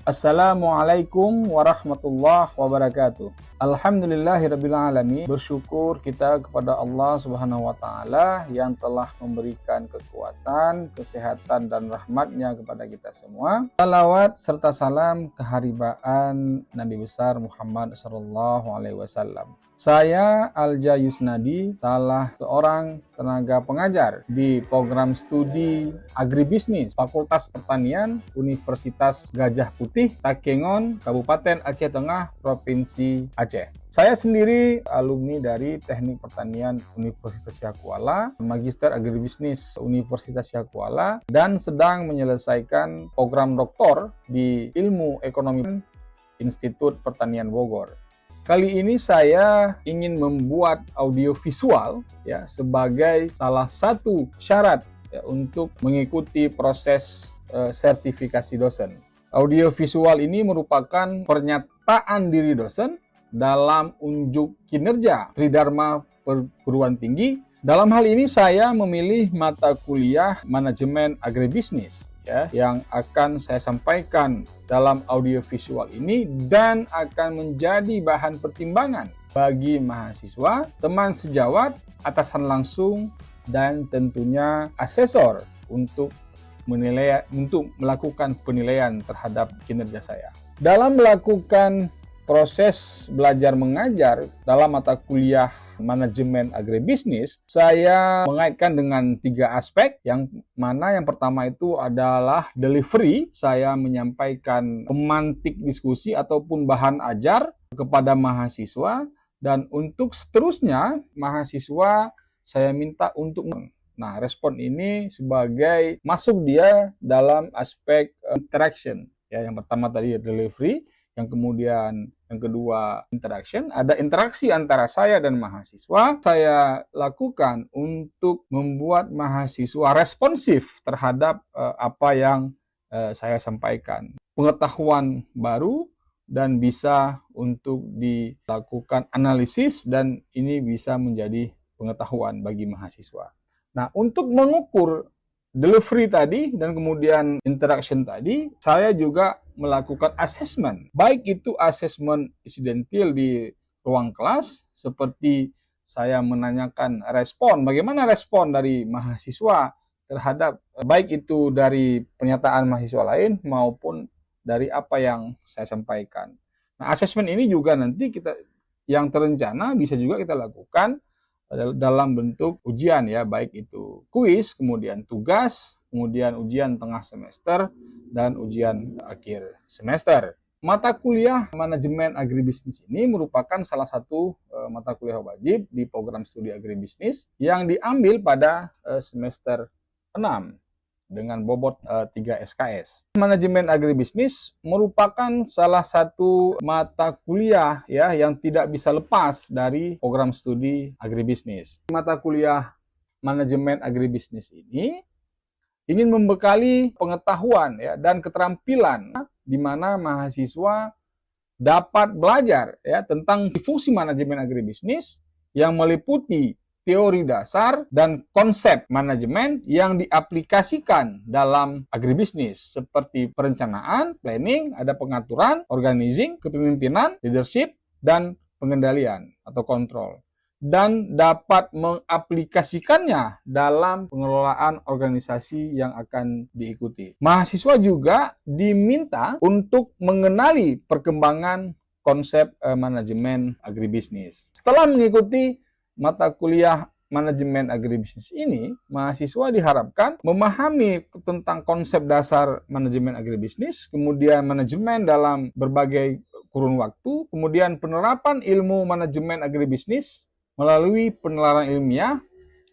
Assalamualaikum warahmatullahi wabarakatuh. Alhamdulillahirabbil alamin. Bersyukur kita kepada Allah Subhanahu wa taala yang telah memberikan kekuatan, kesehatan dan rahmatnya kepada kita semua. Salawat serta salam keharibaan Nabi besar Muhammad sallallahu alaihi wasallam. Saya Alja Yusnadi, salah seorang tenaga pengajar di program studi agribisnis Fakultas Pertanian Universitas Gajah Putih, Takengon, Kabupaten Aceh Tengah, Provinsi Aceh. Saya sendiri alumni dari Teknik Pertanian Universitas Syakuala, Magister Agribisnis Universitas Syakuala, dan sedang menyelesaikan program doktor di Ilmu Ekonomi Institut Pertanian Bogor. Kali ini saya ingin membuat audiovisual ya sebagai salah satu syarat ya, untuk mengikuti proses sertifikasi dosen. Audiovisual ini merupakan pernyataan diri dosen dalam unjuk kinerja Tridharma Perguruan Tinggi. Dalam hal ini saya memilih mata kuliah manajemen agribisnis ya, yang akan saya sampaikan dalam audiovisual ini dan akan menjadi bahan pertimbangan bagi mahasiswa, teman sejawat, atasan langsung, dan tentunya asesor untuk melakukan penilaian terhadap kinerja saya. Dalam melakukan proses belajar mengajar dalam mata kuliah manajemen agribisnis, saya mengaitkan dengan 3 aspek. Yang mana yang pertama itu adalah delivery. Saya menyampaikan pemantik diskusi ataupun bahan ajar kepada mahasiswa, dan untuk seterusnya mahasiswa saya minta untuk respon ini sebagai masuk dia dalam aspek interaction. Ya, yang pertama tadi delivery, yang kemudian yang kedua interaction. Ada interaksi antara saya dan mahasiswa. Saya lakukan untuk membuat mahasiswa responsif terhadap apa yang saya sampaikan. Pengetahuan baru dan bisa untuk dilakukan analisis, dan ini bisa menjadi pengetahuan bagi mahasiswa. Nah, untuk mengukur delivery tadi dan kemudian interaction tadi, saya juga melakukan assessment. Baik itu assessment insidentil di ruang kelas, seperti saya menanyakan respon, bagaimana respon dari mahasiswa terhadap baik itu dari pernyataan mahasiswa lain maupun dari apa yang saya sampaikan. Nah, assessment ini juga nanti yang terencana bisa juga kita lakukan dalam bentuk ujian ya, baik itu kuis, kemudian tugas, kemudian ujian tengah semester, dan ujian akhir semester. Mata kuliah manajemen agribisnis ini merupakan salah satu mata kuliah wajib di program studi agribisnis yang diambil pada semester 6 dengan bobot 3 SKS. Manajemen agribisnis merupakan salah satu mata kuliah ya yang tidak bisa lepas dari program studi agribisnis. Mata kuliah manajemen agribisnis ini ingin membekali pengetahuan ya dan keterampilan di mana mahasiswa dapat belajar ya tentang fungsi manajemen agribisnis yang meliputi teori dasar dan konsep manajemen yang diaplikasikan dalam agribisnis seperti perencanaan, planning, ada pengaturan, organizing, kepemimpinan, leadership, dan pengendalian atau kontrol. Dan dapat mengaplikasikannya dalam pengelolaan organisasi yang akan diikuti. Mahasiswa juga diminta untuk mengenali perkembangan konsep manajemen agribisnis. Setelah mengikuti mata kuliah manajemen agribisnis ini, mahasiswa diharapkan memahami tentang konsep dasar manajemen agribisnis, kemudian manajemen dalam berbagai kurun waktu, kemudian penerapan ilmu manajemen agribisnis melalui penelitian ilmiah,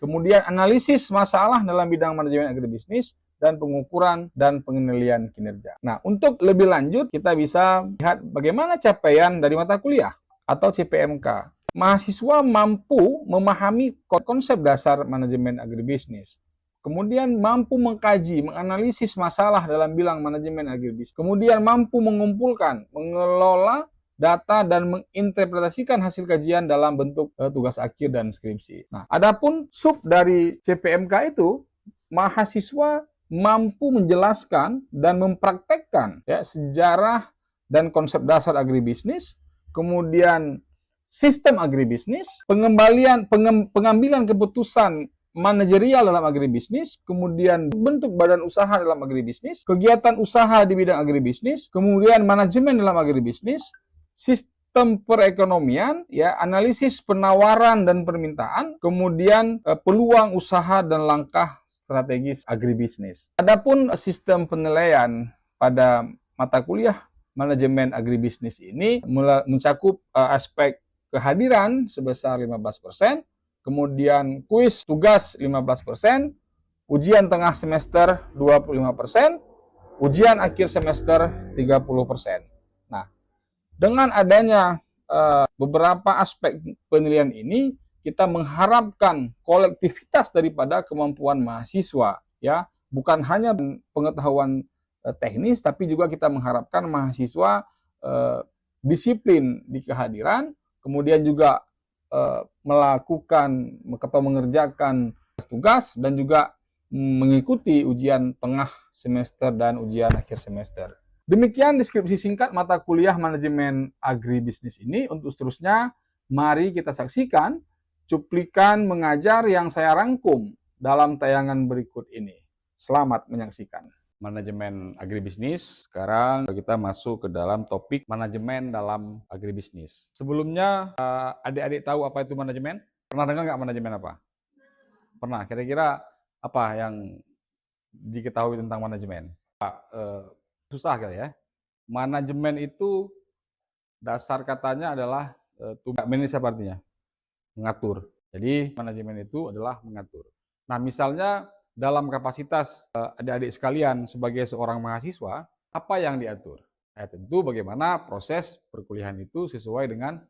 kemudian analisis masalah dalam bidang manajemen agribisnis, dan pengukuran dan penilaian kinerja. Nah, untuk lebih lanjut kita bisa lihat bagaimana capaian dari mata kuliah atau CPMK. Mahasiswa mampu memahami konsep dasar manajemen agribisnis, kemudian mampu mengkaji, menganalisis masalah dalam bidang manajemen agribisnis, kemudian mampu mengumpulkan, mengelola data dan menginterpretasikan hasil kajian dalam bentuk tugas akhir dan skripsi. Nah, adapun sub dari CPMK itu, mahasiswa mampu menjelaskan dan mempraktekkan ya, sejarah dan konsep dasar agribisnis, kemudian sistem agribisnis, pengambilan keputusan manajerial dalam agribisnis, kemudian bentuk badan usaha dalam agribisnis, kegiatan usaha di bidang agribisnis, kemudian manajemen dalam agribisnis, sistem perekonomian, ya, analisis penawaran dan permintaan, kemudian peluang usaha dan langkah strategis agribisnis. Adapun sistem penilaian pada mata kuliah manajemen agribisnis ini mencakup aspek kehadiran sebesar 15%, kemudian kuis tugas 15%, ujian tengah semester 25%, ujian akhir semester 30%. Nah, dengan adanya beberapa aspek penilaian ini, kita mengharapkan kolektivitas daripada kemampuan mahasiswa, ya, bukan hanya pengetahuan teknis, tapi juga kita mengharapkan mahasiswa disiplin di kehadiran, kemudian juga melakukan atau mengerjakan tugas dan juga mengikuti ujian tengah semester dan ujian akhir semester. Demikian deskripsi singkat mata kuliah manajemen agribisnis ini. Untuk seterusnya, mari kita saksikan cuplikan mengajar yang saya rangkum dalam tayangan berikut ini. Selamat menyaksikan. Manajemen agribisnis. Sekarang kita masuk ke dalam topik manajemen dalam agribisnis. Sebelumnya, adik-adik tahu apa itu manajemen? Pernah dengar nggak manajemen apa? Pernah. Kira-kira apa yang diketahui tentang manajemen? Susah kali ya. Manajemen itu dasar katanya adalah tugas manage, apa artinya? Mengatur. Jadi manajemen itu adalah mengatur. Nah, misalnya dalam kapasitas adik-adik sekalian sebagai seorang mahasiswa, apa yang diatur? Tentu bagaimana proses perkuliahan itu sesuai dengan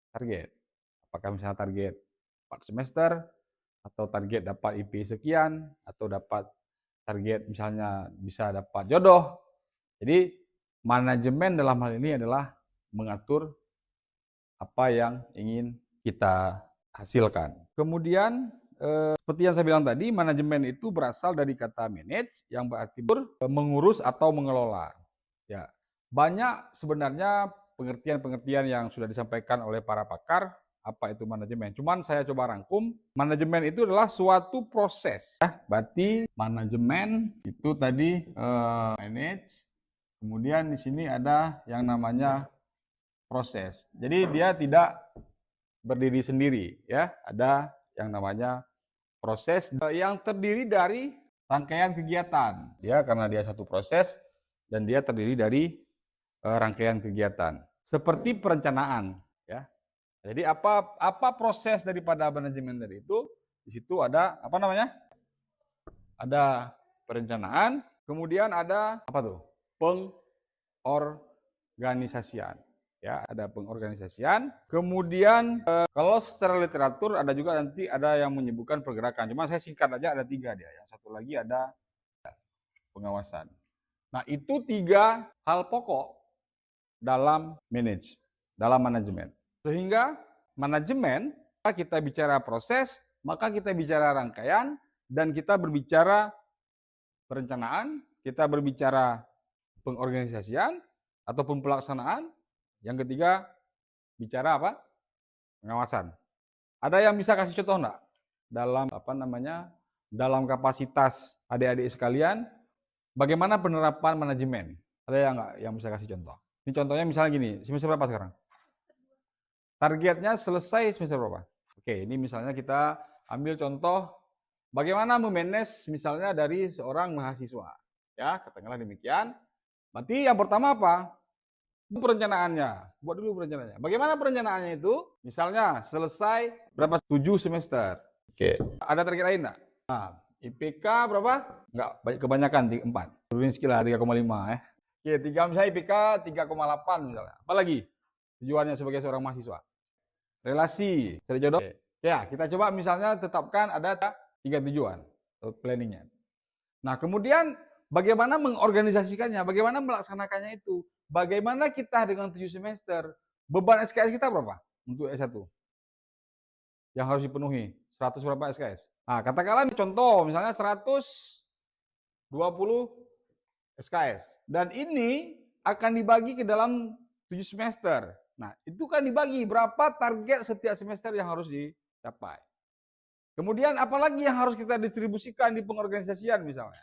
target. Apakah misalnya target 4 semester, atau target dapat IP sekian, atau dapat target misalnya bisa dapat jodoh. Jadi manajemen dalam hal ini adalah mengatur apa yang ingin kita hasilkan. Kemudian seperti yang saya bilang tadi, manajemen itu berasal dari kata manage yang berarti mengurus atau mengelola. Ya, banyak sebenarnya pengertian-pengertian yang sudah disampaikan oleh para pakar apa itu manajemen. Cuman saya coba rangkum, manajemen itu adalah suatu proses. Ya, berarti manajemen itu tadi manage. Kemudian di sini ada yang namanya proses. Jadi dia tidak berdiri sendiri, ya. Ada yang namanya proses yang terdiri dari rangkaian kegiatan. Ya, karena dia satu proses dan dia terdiri dari rangkaian kegiatan. Seperti perencanaan, ya. Jadi apa proses daripada manajemen tadi itu? Di situ ada apa namanya? Ada perencanaan, kemudian ada apa tuh? Pengorganisasian. Ya, ada pengorganisasian. Kemudian kalau secara literatur ada juga nanti ada yang menyebutkan pergerakan. Cuma saya singkat aja, ada 3 dia. Yang satu lagi ada pengawasan. Nah, itu 3 hal pokok dalam manajemen. Sehingga manajemen, kita bicara proses, maka kita bicara rangkaian, dan kita berbicara perencanaan, kita berbicara pengorganisasian ataupun pelaksanaan. Yang ketiga, bicara apa? Pengawasan. Ada yang bisa kasih contoh enggak? Dalam kapasitas adik-adik sekalian, bagaimana penerapan manajemen? Ada yang enggak yang bisa kasih contoh? Ini contohnya misalnya gini, semester berapa sekarang? Targetnya selesai semester berapa? Oke, ini misalnya kita ambil contoh bagaimana memanage misalnya dari seorang mahasiswa. Ya, katakanlah demikian. Berarti yang pertama apa? Perencanaannya. Buat dulu perencanaannya. Bagaimana perencanaannya itu? Misalnya selesai berapa? 7 semester. Oke. Ada target lain enggak? Nah, IPK berapa? Enggak, kebanyakan 4. Turunin sedikit lah 3,5 ya. Oke, misalnya IPK 3,8 misalnya. Apalagi tujuannya sebagai seorang mahasiswa? Relasi, cari jodoh. Ya, kita coba misalnya tetapkan ada 3 tujuan planningnya. Nah, kemudian bagaimana mengorganisasikannya, bagaimana melaksanakannya itu, bagaimana kita dengan 7 semester, beban SKS kita berapa untuk S1 yang harus dipenuhi, 100 berapa SKS. Nah, katakanlah contoh misalnya 100 20 SKS. Dan ini akan dibagi ke dalam 7 semester. Nah, itu kan dibagi berapa target setiap semester yang harus dicapai. Kemudian apalagi yang harus kita distribusikan di pengorganisasian misalnya.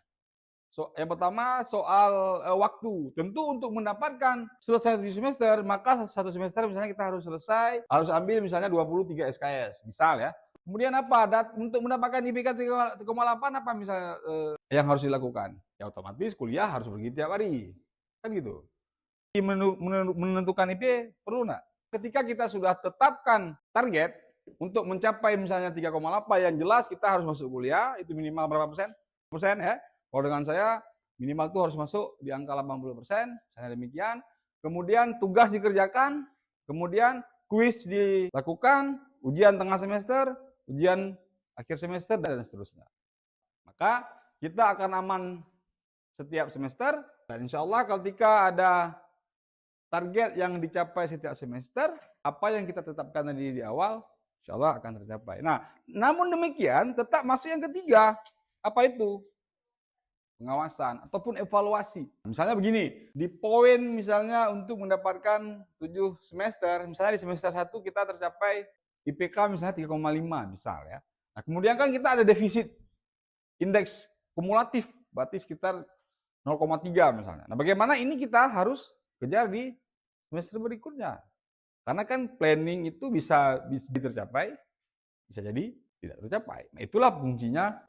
Yang pertama soal waktu. Tentu untuk mendapatkan selesai 7 semester, maka satu semester misalnya kita harus selesai, harus ambil misalnya 23 SKS, misal ya. Kemudian apa? Untuk mendapatkan IPK 3,8 apa misalnya yang harus dilakukan? Ya otomatis kuliah harus pergi tiap hari. Kan gitu. Menentukan IP perlu nggak? Ketika kita sudah tetapkan target untuk mencapai misalnya 3,8, yang jelas kita harus masuk kuliah, itu minimal berapa persen? Persen ya. Kalau dengan saya minimal itu harus masuk di angka 80%, misalnya demikian. Kemudian tugas dikerjakan, kemudian kuis dilakukan, ujian tengah semester, ujian akhir semester, dan seterusnya. Maka kita akan aman setiap semester, dan insya Allah ketika ada target yang dicapai setiap semester, apa yang kita tetapkan tadi di awal, insya Allah akan tercapai. Nah, namun demikian tetap masuk yang ketiga. Apa itu? Pengawasan ataupun evaluasi. Misalnya begini, di poin misalnya untuk mendapatkan 7 semester, misalnya di semester 1 kita tercapai IPK misalnya 3,5 misal ya. Nah, kemudian kan kita ada defisit indeks kumulatif, berarti sekitar 0,3 misalnya. Nah, bagaimana ini kita harus kejar di semester berikutnya. Karena kan planning itu bisa tercapai, bisa jadi tidak tercapai. Nah, itulah fungsinya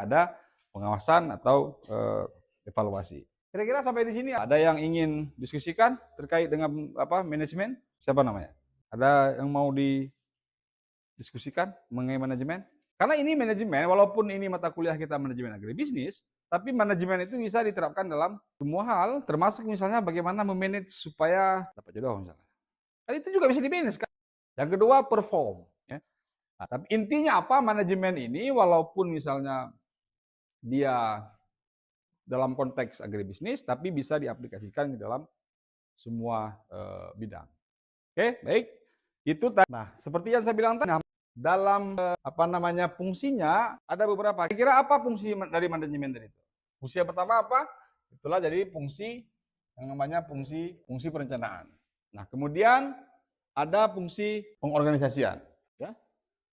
ada pengawasan atau evaluasi. Kira-kira sampai di sini ada yang ingin diskusikan terkait dengan manajemen? Siapa namanya? Ada yang mau didiskusikan mengenai manajemen? Karena ini manajemen, walaupun ini mata kuliah kita manajemen agribisnis, tapi manajemen itu bisa diterapkan dalam semua hal, termasuk misalnya bagaimana memanage supaya dapat jodoh misalnya. Kan itu juga bisa dimanage kan? Yang kedua perform. Ya. Nah, tapi intinya apa? Manajemen ini walaupun misalnya dia dalam konteks agribisnis, tapi bisa diaplikasikan di dalam semua bidang. Oke, baik. Itu nah, seperti yang saya bilang tadi, dalam fungsinya ada beberapa. Kira-kira apa fungsi dari manajemen tadi itu? Fungsi yang pertama apa? Itulah jadi fungsi yang namanya fungsi perencanaan. Nah, kemudian ada fungsi pengorganisasian, ya.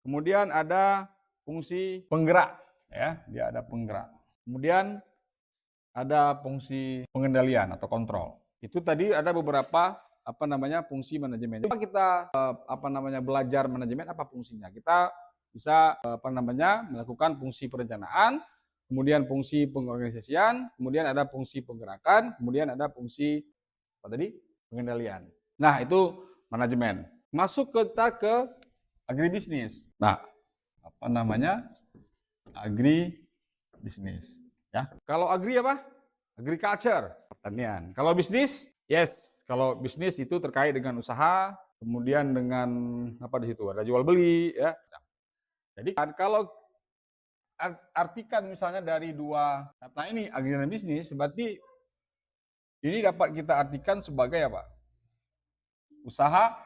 Kemudian ada fungsi penggerak, ya, dia ada penggerak. Kemudian ada fungsi pengendalian atau kontrol. Itu tadi ada beberapa fungsi manajemen. Coba kita belajar manajemen apa fungsinya. Kita bisa melakukan fungsi perencanaan, kemudian fungsi pengorganisasian, kemudian ada fungsi penggerakan, kemudian ada fungsi pengendalian. Nah, itu manajemen. Masuk kita ke agribisnis. Nah, agribisnis. Ya. Kalau agri apa? Agriculture, pertanian. Kalau bisnis, yes. Kalau bisnis itu terkait dengan usaha, kemudian dengan di situ ada jual beli, ya. Jadi kalau artikan misalnya dari dua kata ini agri dan bisnis, berarti ini dapat kita artikan sebagai apa? Usaha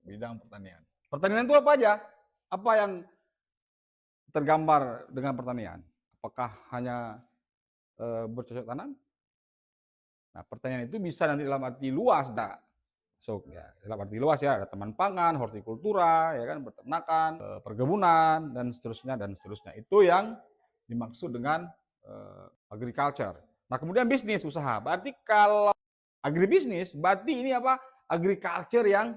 bidang pertanian. Pertanian itu apa aja? Apa yang tergambar dengan pertanian? Apakah hanya bercocok tanam? Nah, pertanian itu bisa nanti dalam arti luas, dalam arti luas ya, ada taman pangan, hortikultura, ya kan, peternakan, perkebunan dan seterusnya. Itu yang dimaksud dengan agriculture. Nah, kemudian bisnis usaha. Berarti kalau agribisnis, berarti ini apa? Agriculture yang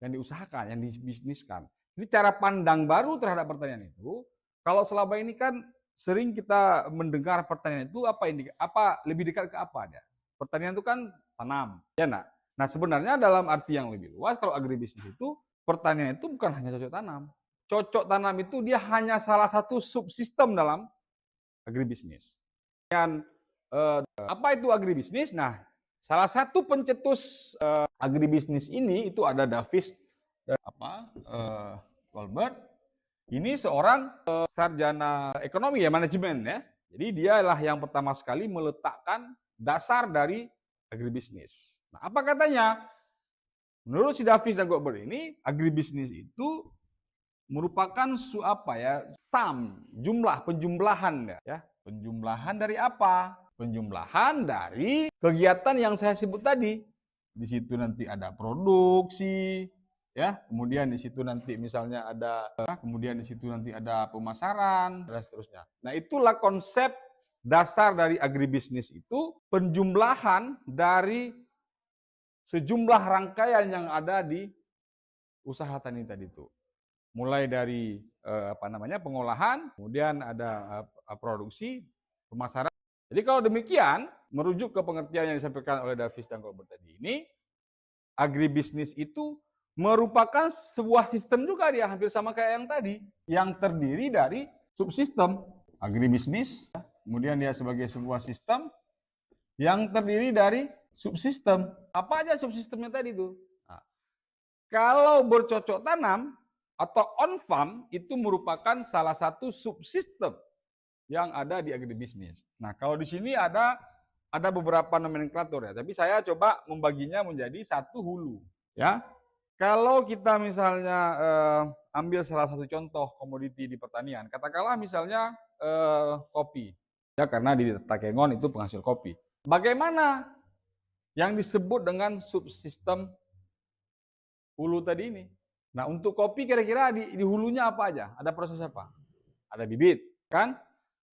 diusahakan, yang dibisniskan. Ini cara pandang baru terhadap pertanian itu. Kalau selama ini kan sering kita mendengar pertanian itu apa lebih dekat ke apa dia? Pertanian itu kan tanam, ya nak. Nah, sebenarnya dalam arti yang lebih luas, kalau agribisnis itu pertanian itu bukan hanya cocok tanam. Cocok tanam itu dia hanya salah satu subsistem dalam agribisnis. Dan apa itu agribisnis? Nah, salah satu pencetus agribisnis ini itu ada Davis Colbert. Ini seorang sarjana ekonomi ya, manajemen ya. Jadi dialah yang pertama sekali meletakkan dasar dari agribisnis. Nah, apa katanya? Menurut si Davis dan Colbert ini, agribisnis itu merupakan jumlah penjumlahan ya, Penjumlahan dari apa? Penjumlahan dari kegiatan yang saya sebut tadi. Di situ nanti ada produksi, ya. Kemudian di situ nanti misalnya ada, kemudian di situ nanti ada pemasaran dan seterusnya. Nah, itulah konsep dasar dari agribisnis itu, penjumlahan dari sejumlah rangkaian yang ada di usaha tani tadi itu. Mulai dari pengolahan, kemudian ada produksi, pemasaran. Jadi kalau demikian, merujuk ke pengertian yang disampaikan oleh Davis dan Colbert tadi ini, agribisnis itu merupakan sebuah sistem juga, dia hampir sama kayak yang tadi, yang terdiri dari subsistem. Agribisnis, kemudian dia sebagai sebuah sistem yang terdiri dari subsistem. Apa aja subsistemnya tadi itu? Nah, kalau bercocok tanam atau on farm itu merupakan salah satu subsistem yang ada di agribisnis. Nah, kalau di sini ada beberapa nomenklatur ya, tapi saya coba membaginya menjadi satu hulu ya. Kalau kita misalnya ambil salah satu contoh komoditi di pertanian, katakanlah misalnya kopi. Ya, karena di Takengon itu penghasil kopi. Bagaimana yang disebut dengan subsistem hulu tadi ini? Nah, untuk kopi kira-kira di hulunya apa aja? Ada proses apa? Ada bibit, kan?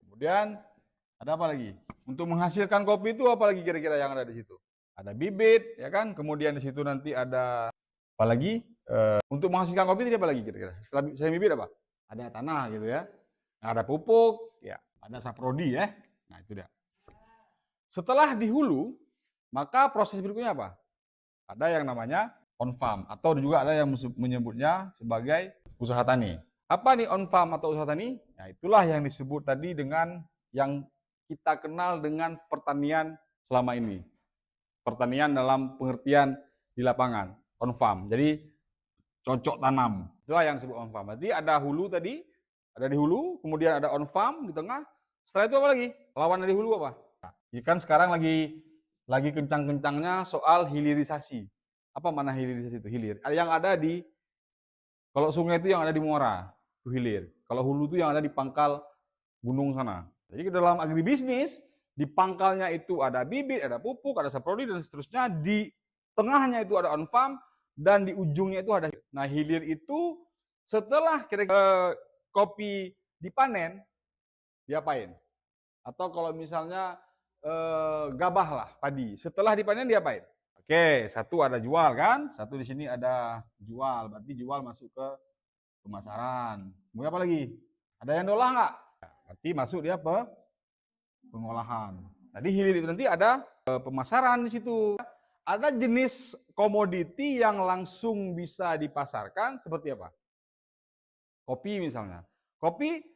Kemudian ada apa lagi? Untuk menghasilkan kopi itu apa lagi kira-kira yang ada di situ? Ada bibit, ya kan? Kemudian di situ nanti ada apa lagi? Untuk menghasilkan kopi itu apa lagi kira-kira? Setelah bibit apa? Ada tanah gitu ya. Ada pupuk, ya. Ada saprodi ya. Nah, itu dia. Setelah di hulu, maka proses berikutnya apa? Ada yang namanya on farm, atau juga ada yang menyebutnya sebagai usaha tani. Apa nih on farm atau usaha tani? Nah, itulah yang disebut tadi dengan yang kita kenal dengan pertanian selama ini. Pertanian dalam pengertian di lapangan, on farm. Jadi cocok tanam. Itulah yang disebut on farm. Berarti ada hulu tadi, ada di hulu, kemudian ada on farm di tengah. Setelah itu apa lagi? Lawan dari hulu apa? Nah, kan sekarang lagi kencang-kencangnya soal hilirisasi. Apa mana hilirisasi itu? Hilir. Yang ada di, kalau sungai itu yang ada di muara, itu hilir. Kalau hulu itu yang ada di pangkal gunung sana. Jadi dalam agribisnis, di pangkalnya itu ada bibit, ada pupuk, ada saprodi, dan seterusnya. Di tengahnya itu ada on farm, dan di ujungnya itu ada. Nah, hilir itu setelah kira-kira kopi dipanen, diapain? Atau kalau misalnya gabah lah, padi. Setelah dipanen diapain? Oke, satu ada jual kan, satu di sini ada jual, berarti jual masuk ke pemasaran. Kemudian apa lagi? Ada yang dolah nggak? Berarti masuk dia pengolahan. Tadi hilir itu nanti ada pemasaran di situ. Ada jenis komoditi yang langsung bisa dipasarkan seperti apa? Kopi misalnya. Kopi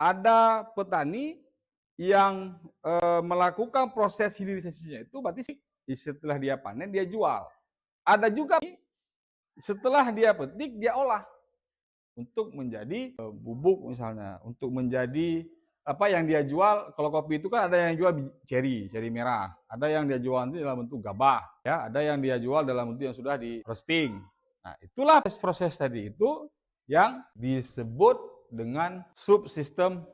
ada petani yang melakukan proses hilirisasinya itu berarti setelah dia panen dia jual. Ada juga setelah dia petik dia olah untuk menjadi bubuk misalnya, untuk menjadi apa yang dia jual. Kalau kopi itu kan ada yang jual ceri merah, ada yang dia jual nanti dalam bentuk gabah, ya, ada yang dia jual dalam bentuk yang sudah di roasting. Nah, itulah proses tadi itu yang disebut dengan subsistem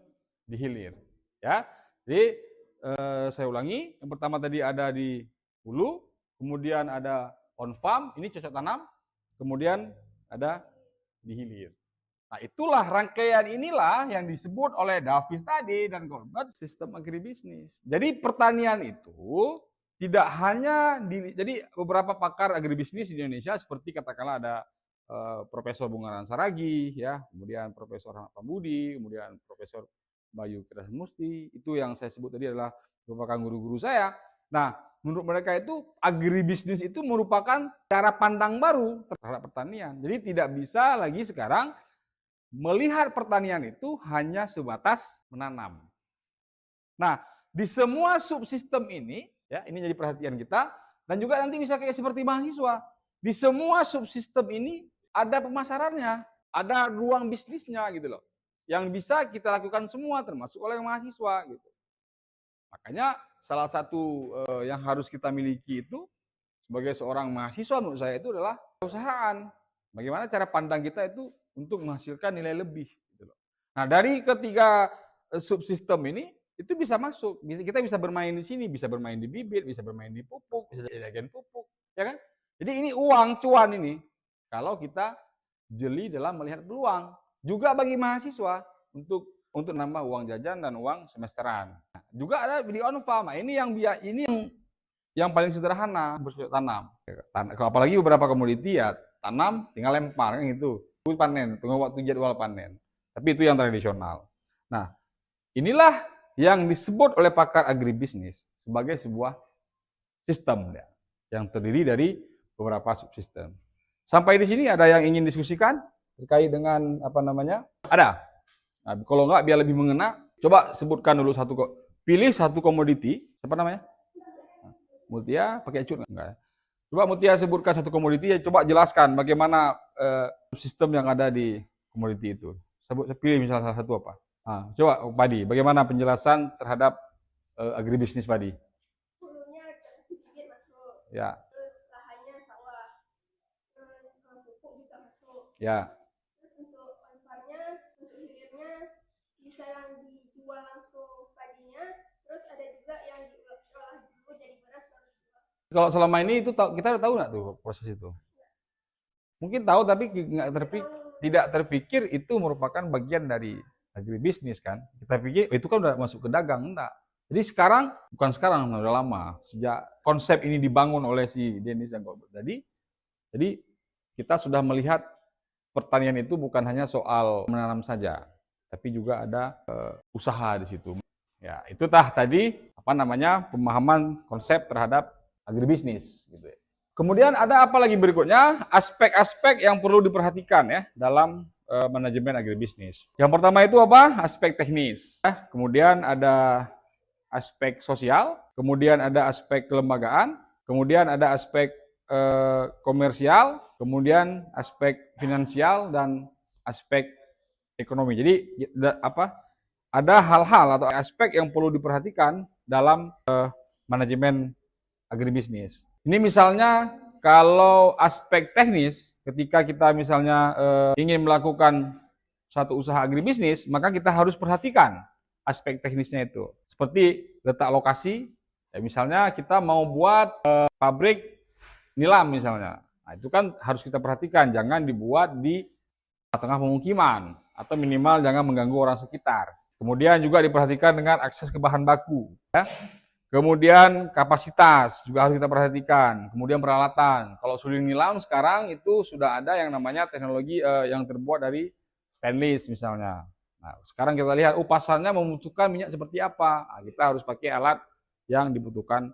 di hilir, ya. Jadi saya ulangi, yang pertama tadi ada di hulu, kemudian ada on farm, ini cocok tanam, kemudian ada di hilir. Nah, itulah rangkaian inilah yang disebut oleh Davis tadi dan Colbert sistem agribisnis. Jadi pertanian itu tidak hanya jadi beberapa pakar agribisnis di Indonesia seperti katakanlah ada Profesor Bungaran Saragi, ya, kemudian Profesor Ahmad Pambudi, kemudian Profesor Bayu Krisdamusti, itu yang saya sebut tadi adalah merupakan guru-guru saya. Nah, menurut mereka itu agribisnis itu merupakan cara pandang baru terhadap pertanian. Jadi tidak bisa lagi sekarang melihat pertanian itu hanya sebatas menanam. Nah, di semua subsistem ini, ya, ini jadi perhatian kita, dan juga nanti bisa kayak seperti mahasiswa. Di semua subsistem ini ada pemasarannya, ada ruang bisnisnya gitu loh. Yang bisa kita lakukan semua termasuk oleh mahasiswa gitu. Makanya salah satu yang harus kita miliki itu sebagai seorang mahasiswa menurut saya itu adalah perusahaan. Bagaimana cara pandang kita itu untuk menghasilkan nilai lebih gitu loh. Nah, dari ketiga subsistem ini itu bisa masuk. Kita bisa bermain di sini, bisa bermain di bibit, bisa bermain di pupuk, bisa jadi agen pupuk, ya kan? Jadi ini uang cuan ini kalau kita jeli dalam melihat peluang. Juga bagi mahasiswa untuk nambah uang jajan dan uang semesteran. Nah, juga ada di on farm. Nah, ini yang paling sederhana, bercocok tanam. Apalagi beberapa komoditi ya tanam tinggal lempar kan gitu. Panen, tunggu waktu jadwal panen. Tapi itu yang tradisional. Nah, inilah yang disebut oleh pakar agribisnis sebagai sebuah sistem ya, yang terdiri dari beberapa subsistem. Sampai di sini ada yang ingin diskusikan terkait dengan apa namanya? Ada. Nah, kalau enggak biar lebih mengena, coba sebutkan dulu pilih satu komoditi, apa namanya? Mutia pakai cut enggak? Coba Mutia sebutkan satu komoditi, ya coba jelaskan bagaimana sistem yang ada di komoditi itu. Pilih misalnya salah satu apa? Nah, coba padi, bagaimana penjelasan terhadap agribisnis padi? Hulunya sedikit masuk. Ya. Terus lahannya sawah. Terus pupuk juga masuk. Ya. Terus untuk on-farmnya, untuk hilirnya bisa yang dijual langsung padinya. Terus ada juga yang diolah dulu jadi beras baru dijual. Kalau selama ini itu kita tahu nggak tuh proses itu? Mungkin tahu tapi tidak terpikir itu merupakan bagian dari agribisnis kan. Kita pikir itu kan udah masuk ke dagang, enggak. Jadi sekarang, bukan sekarang, udah lama. Sejak konsep ini dibangun oleh si Dennis dan Goldberg tadi, jadi kita sudah melihat pertanian itu bukan hanya soal menanam saja, tapi juga ada usaha di situ. Ya, itu tadi apa namanya pemahaman konsep terhadap agribisnis gitu ya. Kemudian ada apa lagi berikutnya? Aspek-aspek yang perlu diperhatikan ya dalam manajemen agribisnis. Yang pertama itu apa? Aspek teknis. Kemudian ada aspek sosial, kemudian ada aspek kelembagaan, kemudian ada aspek komersial, kemudian aspek finansial dan aspek ekonomi. Jadi ada hal-hal atau aspek yang perlu diperhatikan dalam manajemen agribisnis. Ini misalnya kalau aspek teknis, ketika kita misalnya ingin melakukan satu usaha agribisnis, maka kita harus perhatikan aspek teknisnya itu. Seperti letak lokasi, ya misalnya kita mau buat pabrik nilam misalnya. Nah, itu kan harus kita perhatikan, jangan dibuat di tengah pemukiman, atau minimal jangan mengganggu orang sekitar. Kemudian juga diperhatikan dengan akses ke bahan baku. Ya. Kemudian kapasitas juga harus kita perhatikan. Kemudian peralatan. Kalau suling nilam sekarang itu sudah ada yang namanya teknologi yang terbuat dari stainless misalnya. Nah, sekarang kita lihat pasarnya membutuhkan minyak seperti apa. Nah, kita harus pakai alat yang dibutuhkan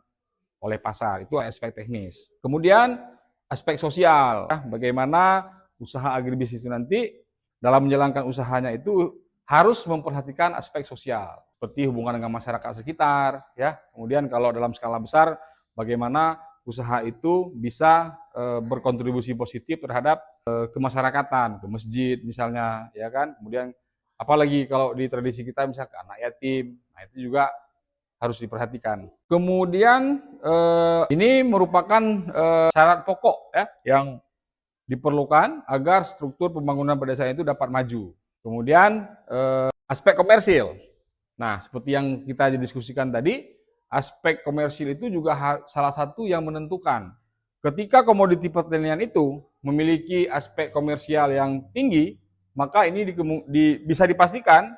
oleh pasar. Itu aspek teknis. Kemudian aspek sosial. Bagaimana usaha agribisnis itu nanti dalam menjalankan usahanya itu harus memperhatikan aspek sosial. Seperti hubungan dengan masyarakat sekitar, ya. Kemudian kalau dalam skala besar, bagaimana usaha itu bisa berkontribusi positif terhadap kemasyarakatan, ke masjid misalnya, ya kan. Kemudian apalagi kalau di tradisi kita misalkan anak yatim, nah itu juga harus diperhatikan. Kemudian ini merupakan syarat pokok ya yang diperlukan agar struktur pembangunan pedesaan itu dapat maju. Kemudian aspek komersil. Nah, seperti yang kita diskusikan tadi, aspek komersil itu juga salah satu yang menentukan. Ketika komoditi pertanian itu memiliki aspek komersial yang tinggi, maka ini bisa dipastikan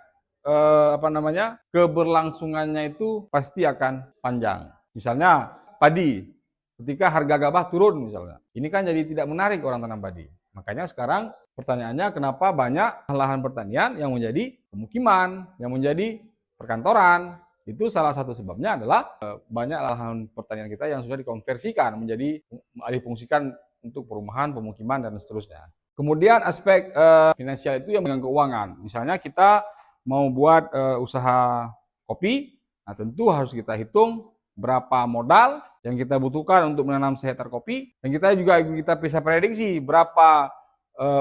keberlangsungannya itu pasti akan panjang. Misalnya padi, ketika harga gabah turun misalnya, ini kan jadi tidak menarik orang tanam padi. Makanya sekarang pertanyaannya kenapa banyak lahan pertanian yang menjadi pemukiman, yang menjadi perkantoran. Itu salah satu sebabnya adalah banyak lahan pertanian kita yang sudah dikonversikan menjadi difungsikan untuk perumahan, pemukiman, dan seterusnya. Kemudian aspek finansial itu yang dengan keuangan. Misalnya kita mau buat usaha kopi, nah tentu harus kita hitung berapa modal yang kita butuhkan untuk menanam sehektar kopi, dan kita bisa prediksi berapa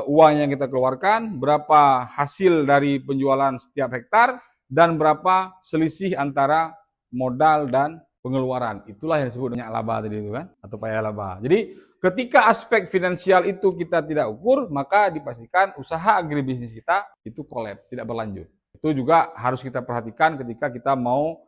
uang yang kita keluarkan, berapa hasil dari penjualan setiap hektar, dan berapa selisih antara modal dan pengeluaran. Itulah yang disebut dengan laba tadi itu kan, atau payah laba. Jadi ketika aspek finansial itu kita tidak ukur, maka dipastikan usaha agribisnis kita itu kolaps, tidak berlanjut. Itu juga harus kita perhatikan ketika kita mau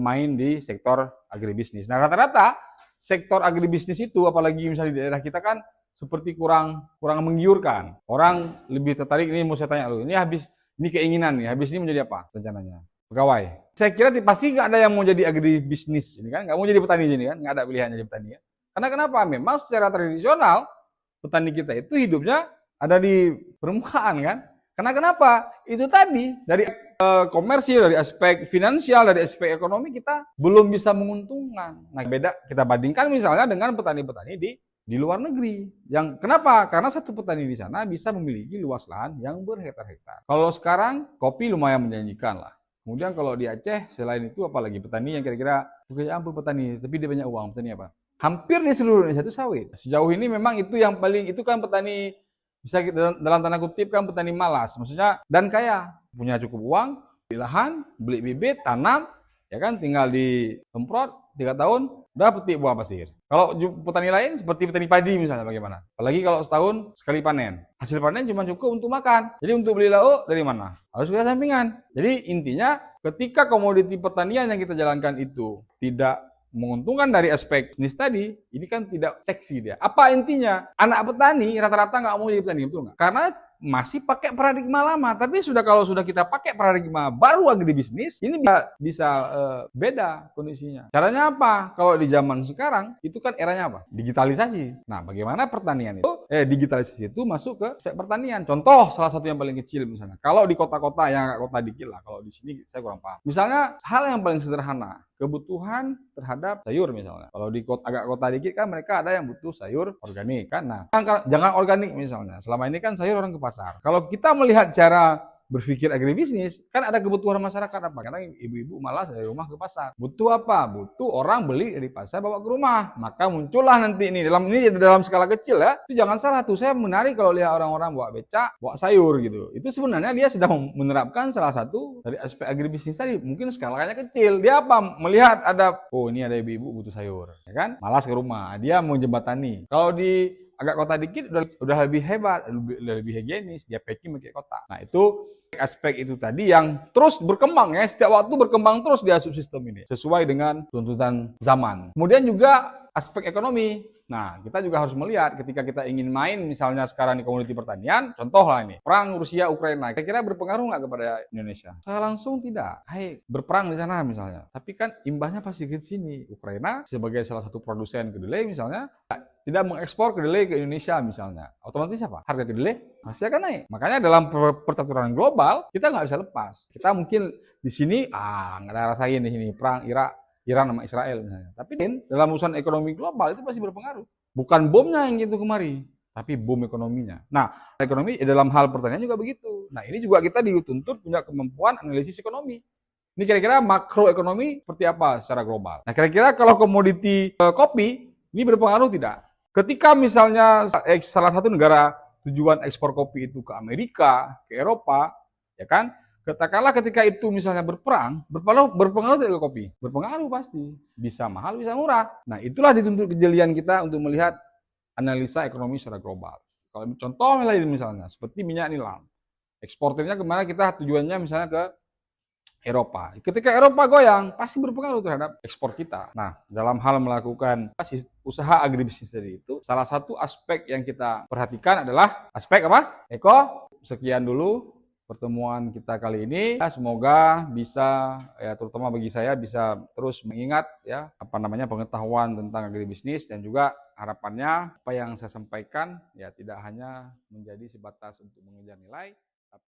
main di sektor agribisnis. Nah, rata-rata sektor agribisnis itu, apalagi misalnya di daerah kita kan seperti kurang menggiurkan. Orang lebih tertarik, ini mau saya tanya lu, ini keinginan nih, habis ini menjadi apa rencananya? Pegawai. Saya kira pasti nggak ada yang mau jadi agribisnis, ini kan, nggak mau jadi petani ini kan, nggak ada pilihan jadi petani ya. Karena kenapa? Memang secara tradisional petani kita itu hidupnya ada di permukaan kan. Karena kenapa? Itu tadi dari komersil, dari aspek finansial, dari aspek ekonomi kita belum bisa menguntungkan. Nah, beda kita bandingkan misalnya dengan petani-petani di luar negeri. Yang kenapa? Karena satu petani di sana bisa memiliki luas lahan yang berhektar-hektar. Kalau sekarang kopi lumayan menjanjikan lah. Kemudian kalau di Aceh selain itu apalagi petani yang kira-kira bukan ampun petani, tapi dia banyak uang. Petani apa? Hampir di seluruh Indonesia itu sawit. Sejauh ini memang itu yang paling, itu kan petani bisa dalam tanda kutip kan petani malas, maksudnya dan kaya, punya cukup uang, beli lahan, beli bibit, tanam, ya kan, tinggal disemprot 3 tahun, udah petik buah pasir. Kalau petani lain seperti petani padi misalnya bagaimana? Apalagi kalau setahun sekali panen, hasil panen cuma cukup untuk makan. Jadi untuk beli lauk dari mana? Harus kita sampingan. Jadi intinya ketika komoditi pertanian yang kita jalankan itu tidak menguntungkan dari aspek bisnis tadi, ini kan tidak seksi dia. Apa intinya? Anak petani rata-rata nggak mau jadi petani, betul nggak? Karena masih pakai paradigma lama. Tapi kalau sudah kita pakai paradigma baru agribisnis, ini bisa beda kondisinya. Caranya apa? Kalau di zaman sekarang, itu kan eranya apa? Digitalisasi. Nah, bagaimana pertanian itu, digitalisasi itu masuk ke aspek pertanian. Contoh, salah satu yang paling kecil misalnya. Kalau di kota-kota, yang nggak kota dikit lah. Kalau di sini saya kurang paham. Misalnya, hal yang paling sederhana, kebutuhan terhadap sayur misalnya. Kalau di agak kota dikit kan mereka ada yang butuh sayur organik kan. Nah, jangan organik misalnya. Selama ini kan sayur orang ke pasar. Kalau kita melihat cara berpikir agribisnis, kan ada kebutuhan masyarakat apa? Karena ibu-ibu malas dari rumah ke pasar. Butuh apa? Butuh orang beli dari pasar bawa ke rumah. Maka muncullah nanti ini dalam skala kecil ya. Itu jangan salah tuh. Saya menarik kalau lihat orang-orang bawa becak, bawa sayur gitu. Itu sebenarnya dia sedang menerapkan salah satu dari aspek agribisnis tadi. Mungkin skalanya kecil. Dia apa? Melihat ada, oh ini ada ibu-ibu butuh sayur, ya kan? Malas ke rumah. Dia mau jembatani. Kalau di agak kota dikit udah lebih hebat, lebih higienis, dia packing pakai kotak. Nah, itu aspek itu tadi yang terus berkembang ya, setiap waktu berkembang terus dia subsistem ini sesuai dengan tuntutan zaman. Kemudian juga aspek ekonomi. Nah, kita juga harus melihat ketika kita ingin main misalnya sekarang di komoditi pertanian, contoh lah ini, perang Rusia Ukraina, kira-kira berpengaruh nggak kepada Indonesia? Saya langsung tidak. Hai, berperang di sana misalnya. Tapi kan imbasnya pasti ke sini. Ukraina sebagai salah satu produsen kedelai misalnya tidak mengekspor kedelai ke Indonesia misalnya, otomatis apa? Harga kedelai masih akan naik. Makanya dalam percaturan global kita nggak bisa lepas. Kita mungkin di sini nggak ada rasain di sini perang Iran sama Israel misalnya. Tapi dalam urusan ekonomi global itu pasti berpengaruh. Bukan bomnya yang gitu kemari, tapi bom ekonominya. Nah, ekonomi dalam hal pertanian juga begitu. Nah, ini juga kita dituntut punya kemampuan analisis ekonomi. Ini kira-kira makroekonomi seperti apa secara global. Nah, kira-kira kalau komoditi kopi ini berpengaruh tidak? Ketika misalnya salah satu negara tujuan ekspor kopi itu ke Amerika, ke Eropa, ya kan? Katakanlah ketika itu misalnya berperang, berpengaruh tidak ke kopi? Berpengaruh pasti. Bisa mahal, bisa murah. Nah, itulah dituntut kejelian kita untuk melihat analisa ekonomi secara global. Kalau contoh lain misalnya, seperti minyak nilam. Eksportirnya kemana kita tujuannya misalnya ke Eropa. Ketika Eropa goyang, pasti berpengaruh terhadap ekspor kita. Nah, dalam hal melakukan usaha agribisnis tadi itu, salah satu aspek yang kita perhatikan adalah aspek apa? Sekian dulu pertemuan kita kali ini. Semoga bisa, ya terutama bagi saya, bisa terus mengingat ya pengetahuan tentang agribisnis, dan juga harapannya apa yang saya sampaikan ya tidak hanya menjadi sebatas untuk mengejar nilai, tapi